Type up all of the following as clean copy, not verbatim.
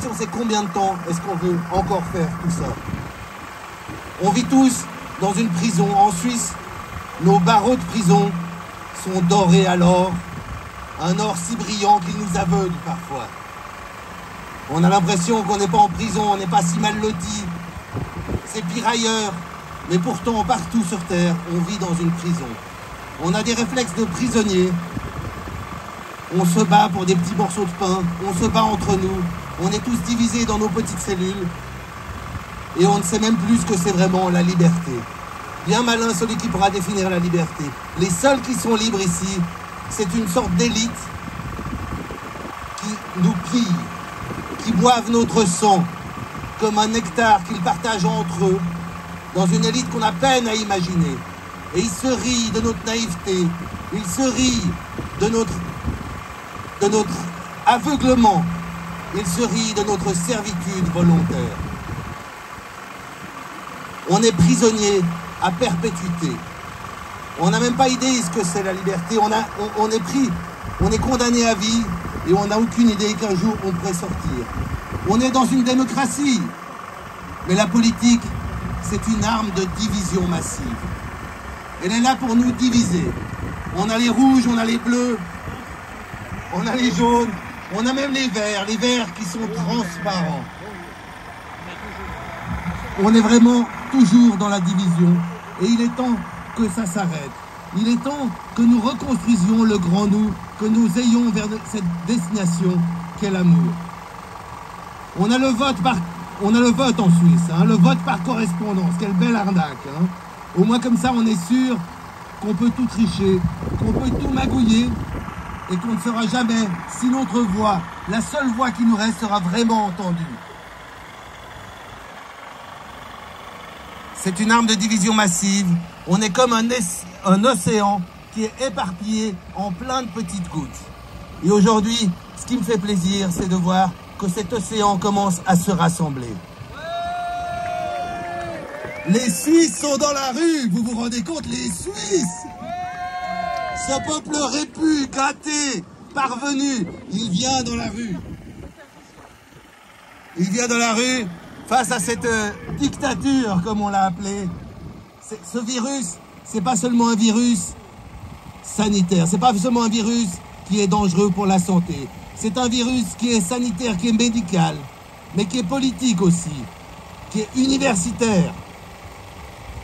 question, c'est combien de temps est-ce qu'on veut encore faire tout ça? On vit tous dans une prison. En Suisse, nos barreaux de prison sont dorés à l'or, un or si brillant qu'il nous aveugle parfois. On a l'impression qu'on n'est pas en prison, on n'est pas si mal loti. C'est pire ailleurs, mais pourtant partout sur Terre, on vit dans une prison. On a des réflexes de prisonniers. On se bat pour des petits morceaux de pain, on se bat entre nous, on est tous divisés dans nos petites cellules et on ne sait même plus ce que c'est vraiment la liberté. Bien malin celui qui pourra définir la liberté. Les seuls qui sont libres ici, c'est une sorte d'élite qui nous pille, qui boivent notre sang comme un nectar qu'ils partagent entre eux, dans une élite qu'on a peine à imaginer. Et ils se rient de notre naïveté, ils se rient de notre aveuglement, ils se rient de notre servitude volontaire. On est prisonnier à perpétuité. On n'a même pas idée ce que c'est la liberté. On est condamné à vie et on n'a aucune idée qu'un jour on pourrait sortir. On est dans une démocratie, mais la politique, c'est une arme de division massive. Elle est là pour nous diviser. On a les rouges, on a les bleus, on a les jaunes, on a même les verts qui sont transparents. On est vraiment toujours dans la division et il est temps que ça s'arrête. Il est temps que nous reconstruisions le grand nous, que nous ayons vers cette destination qu'est l'amour. On a le vote en Suisse, hein, le vote par correspondance, quelle belle arnaque. Hein. Au moins comme ça on est sûr qu'on peut tout tricher, qu'on peut tout magouiller et qu'on ne saura jamais si notre voix, la seule voix qui nous reste, sera vraiment entendue. C'est une arme de division massive. On est comme un océan qui est éparpillé en plein de petites gouttes. Et aujourd'hui, ce qui me fait plaisir, c'est de voir que cet océan commence à se rassembler. Les Suisses sont dans la rue, vous vous rendez compte, les Suisses? Ce peuple répu, gâté, parvenu, il vient dans la rue. Il vient dans la rue face à cette dictature, comme on l'a appelé. Ce virus, c'est pas seulement un virus sanitaire, c'est pas seulement un virus qui est dangereux pour la santé. C'est un virus qui est sanitaire, qui est médical, mais qui est politique aussi, qui est universitaire,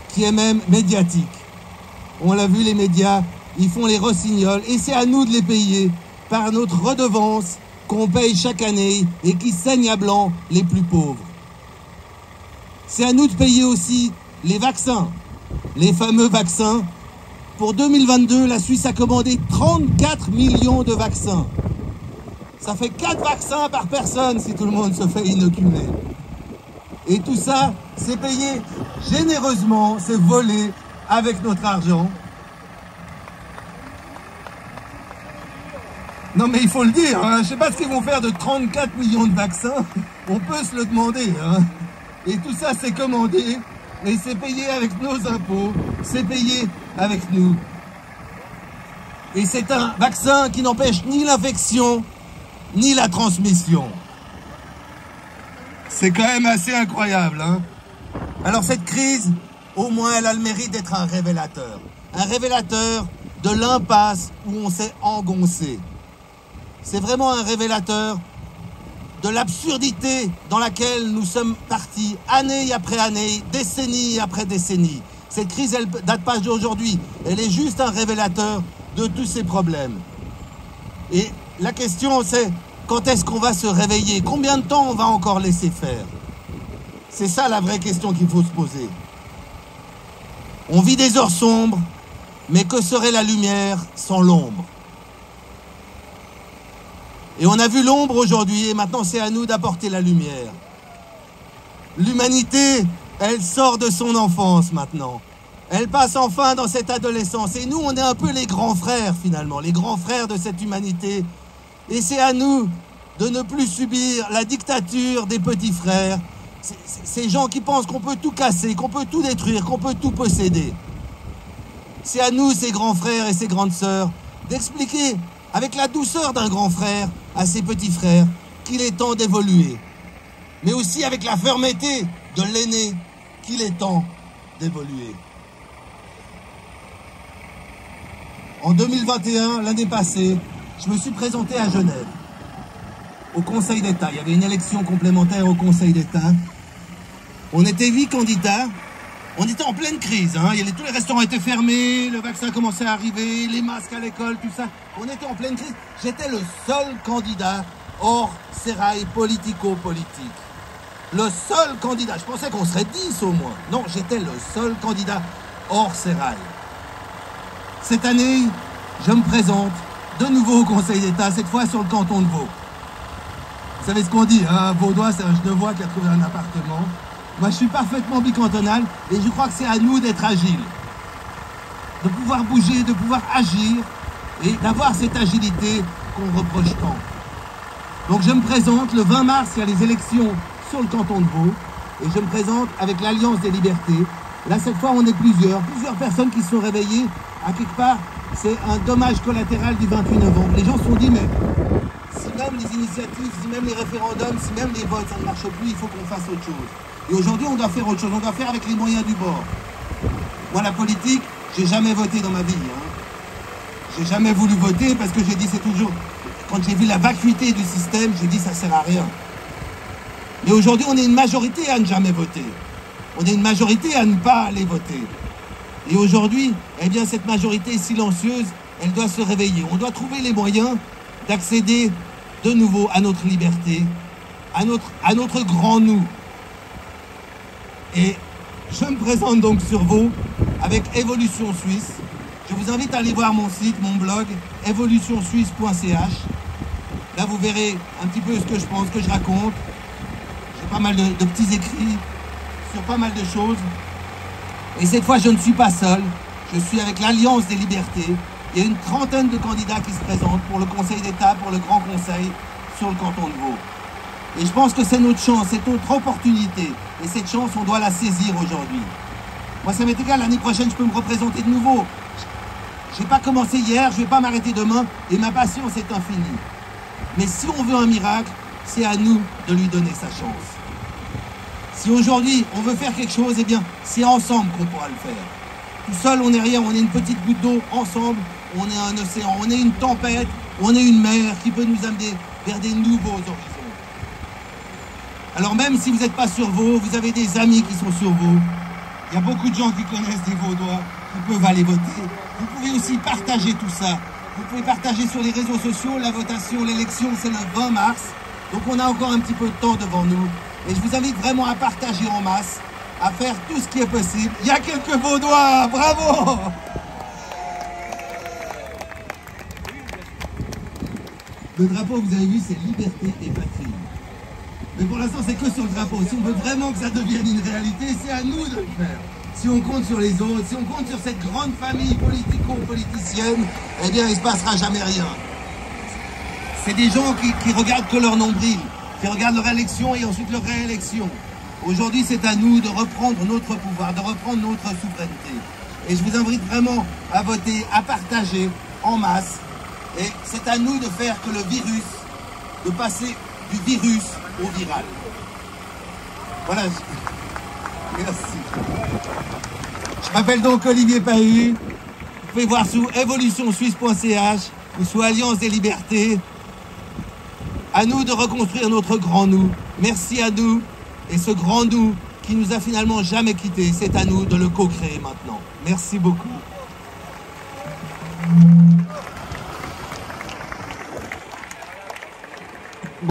qui est même médiatique. On l'a vu, les médias, ils font les rossignols et c'est à nous de les payer par notre redevance qu'on paye chaque année et qui saigne à blanc les plus pauvres. C'est à nous de payer aussi les vaccins, les fameux vaccins. Pour 2022, la Suisse a commandé 34 millions de vaccins. Ça fait 4 vaccins par personne si tout le monde se fait inoculer. Et tout ça, c'est payé généreusement, c'est volé avec notre argent. Non mais il faut le dire, hein, je ne sais pas ce qu'ils vont faire de 34 millions de vaccins, on peut se le demander. Hein. Et tout ça c'est commandé, et c'est payé avec nos impôts, c'est payé avec nous. Et c'est un vaccin qui n'empêche ni l'infection, ni la transmission. C'est quand même assez incroyable. Hein. Alors cette crise, au moins elle a le mérite d'être un révélateur. Un révélateur de l'impasse où on s'est engoncé. C'est vraiment un révélateur de l'absurdité dans laquelle nous sommes partis, année après année, décennie après décennie. Cette crise, elle ne date pas d'aujourd'hui, elle est juste un révélateur de tous ces problèmes. Et la question, c'est quand est-ce qu'on va se réveiller? Combien de temps on va encore laisser faire? C'est ça la vraie question qu'il faut se poser. On vit des heures sombres, mais que serait la lumière sans l'ombre? Et on a vu l'ombre aujourd'hui, et maintenant c'est à nous d'apporter la lumière. L'humanité, elle sort de son enfance maintenant. Elle passe enfin dans cette adolescence. Et nous, on est un peu les grands frères finalement, les grands frères de cette humanité. Et c'est à nous de ne plus subir la dictature des petits frères. Ces gens qui pensent qu'on peut tout casser, qu'on peut tout détruire, qu'on peut tout posséder. C'est à nous, ces grands frères et ces grandes sœurs, d'expliquer avec la douceur d'un grand frère à ses petits frères qu'il est temps d'évoluer, mais aussi avec la fermeté de l'aîné qu'il est temps d'évoluer. En 2021, l'année passée, je me suis présenté à Genève, au Conseil d'État. Il y avait une élection complémentaire au Conseil d'État. On était 8 candidats. On était en pleine crise. Tous les restaurants étaient fermés, le vaccin commençait à arriver, les masques à l'école, tout ça. On était en pleine crise. J'étais le seul candidat hors sérail politico-politique. Le seul candidat. Je pensais qu'on serait 10 au moins. Non, j'étais le seul candidat hors sérail. Cette année, je me présente de nouveau au Conseil d'État, cette fois sur le canton de Vaud. Vous savez ce qu'on dit, Vaudois, c'est un Genevois qui a trouvé un appartement. Moi, je suis parfaitement bicantonal et je crois que c'est à nous d'être agiles. De pouvoir bouger, de pouvoir agir et d'avoir cette agilité qu'on reproche tant. Donc je me présente, le 20 mars, il y a les élections sur le canton de Vaud et je me présente avec l'Alliance des Libertés. Là, cette fois, on est plusieurs personnes qui se sont réveillées. À quelque part, c'est un dommage collatéral du 28 novembre. Les gens se sont dit, mais si même les initiatives, si même les référendums, si même les votes, ça ne marche plus, il faut qu'on fasse autre chose. Et aujourd'hui, on doit faire autre chose. On doit faire avec les moyens du bord. Moi, la politique, j'ai jamais voté dans ma vie. J'ai jamais voulu voter parce que j'ai dit, c'est toujours... Quand j'ai vu la vacuité du système, j'ai dit, ça sert à rien. Mais aujourd'hui, on est une majorité à ne jamais voter. On est une majorité à ne pas aller voter. Et aujourd'hui, eh bien, cette majorité silencieuse, elle doit se réveiller. On doit trouver les moyens d'accéder de nouveau à notre liberté, à notre grand nous. Et je me présente donc sur Vaud avec Évolution Suisse. Je vous invite à aller voir mon site, mon blog, evolutionsuisse.ch. Là, vous verrez un petit peu ce que je pense, ce que je raconte. J'ai pas mal de petits écrits sur pas mal de choses. Et cette fois, je ne suis pas seul. Je suis avec l'Alliance des Libertés. Il y a une trentaine de candidats qui se présentent pour le Conseil d'État, pour le Grand Conseil sur le canton de Vaud. Et je pense que c'est notre chance, c'est notre opportunité. Et cette chance, on doit la saisir aujourd'hui. Moi, ça m'est égal, l'année prochaine, je peux me représenter de nouveau. Je n'ai pas commencé hier, je ne vais pas m'arrêter demain, et ma patience est infinie. Mais si on veut un miracle, c'est à nous de lui donner sa chance. Si aujourd'hui, on veut faire quelque chose, eh bien, c'est ensemble qu'on pourra le faire. Tout seul, on n'est rien, on est une petite goutte d'eau. Ensemble, on est un océan, on est une tempête, on est une mer qui peut nous amener vers des nouveaux horizons. Alors même si vous n'êtes pas sur Vaud, vous avez des amis qui sont sur Vaud. Il y a beaucoup de gens qui connaissent des Vaudois, qui peuvent aller voter. Vous pouvez aussi partager tout ça. Vous pouvez partager sur les réseaux sociaux. La votation, l'élection, c'est le 20 mars. Donc on a encore un petit peu de temps devant nous. Et je vous invite vraiment à partager en masse, à faire tout ce qui est possible. Il y a quelques Vaudois, bravo! Le drapeau, vous avez vu, c'est liberté et patrie. Mais pour l'instant, c'est que sur le drapeau. Si on veut vraiment que ça devienne une réalité, c'est à nous de le faire. Si on compte sur les autres, si on compte sur cette grande famille politico-politicienne, eh bien, il ne se passera jamais rien. C'est des gens qui regardent que leur nombril, qui regardent leur élection et ensuite leur réélection. Aujourd'hui, c'est à nous de reprendre notre pouvoir, de reprendre notre souveraineté. Et je vous invite vraiment à voter, à partager en masse. Et c'est à nous de faire que le virus, de passer du virus au viral. Voilà. Merci. Je m'appelle donc Olivier Pahu. Vous pouvez voir sous evolutionsuisse.ch ou sous Alliance des Libertés. À nous de reconstruire notre grand nous. Merci à nous. Et ce grand nous qui nous a finalement jamais quittés, c'est à nous de le co-créer maintenant. Merci beaucoup.